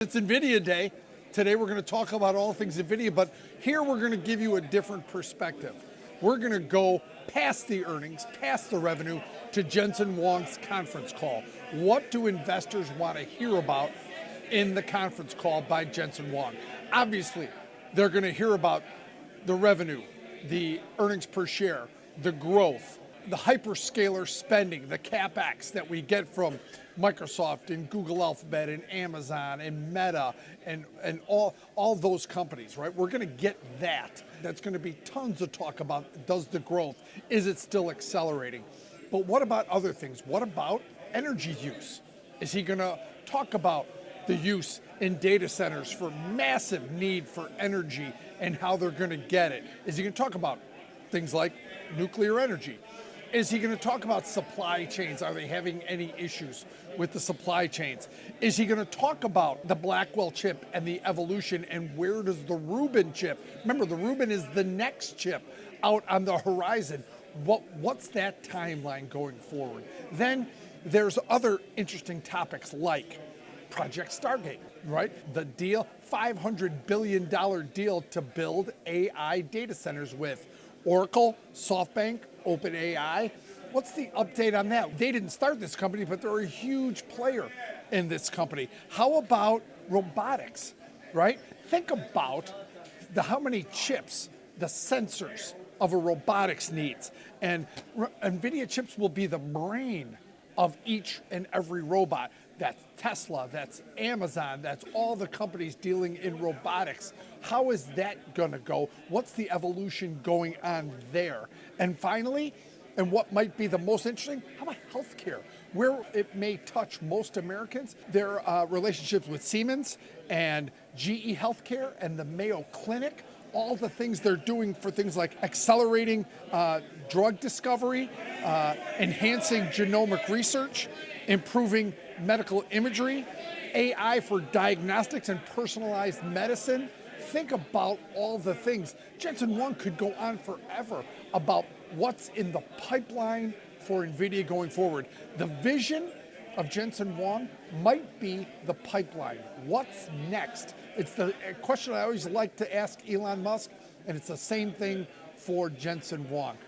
It's NVIDIA day. Today we're going to talk about all things NVIDIA, but here we're going to give you a different perspective. We're going to go past the earnings, past the revenue, to Jensen Huang's conference call. What do investors want to hear about in the conference call by Jensen Huang? Obviously, they're going to hear about the revenue, the earnings per share, the growth, the hyperscaler spending, the CapEx that we get from Microsoft and Google Alphabet and Amazon and Meta and all those companies, right? We're going to get that. That's going to be tons of talk about, does the growth, is it still accelerating? But what about other things? What about energy use? Is he going to talk about the use in data centers for massive need for energy and how they're going to get it? Is he going to talk about things like nuclear energy? Is he going to talk about supply chains? Are they having any issues with the supply chains? Is he going to talk about the Blackwell chip and the evolution, and where does the Rubin chip? Remember, the Rubin is the next chip out on the horizon. What's that timeline going forward? Then there's other interesting topics like Project Stargate, right? The deal, $500 billion deal to build AI data centers with Oracle, SoftBank, OpenAI. What's the update on that? They didn't start this company, but they're a huge player in this company. How about robotics, right? Think about how many chips, the sensors of a robotics needs. And NVIDIA chips will be the brain of each and every robot. That's Tesla, that's Amazon, that's all the companies dealing in robotics. How is that gonna go? What's the evolution going on there? And finally, and what might be the most interesting, how about healthcare? Where it may touch most Americans, their relationships with Siemens and GE Healthcare and the Mayo Clinic, all the things they're doing for things like accelerating drug discovery, enhancing genomic research, improving medical imagery, AI for diagnostics and personalized medicine. Think about all the things. Jensen Huang could go on forever about what's in the pipeline for NVIDIA going forward. The vision of Jensen Huang might be the pipeline. What's next? It's the question I always like to ask Elon Musk, and it's the same thing for Jensen Huang.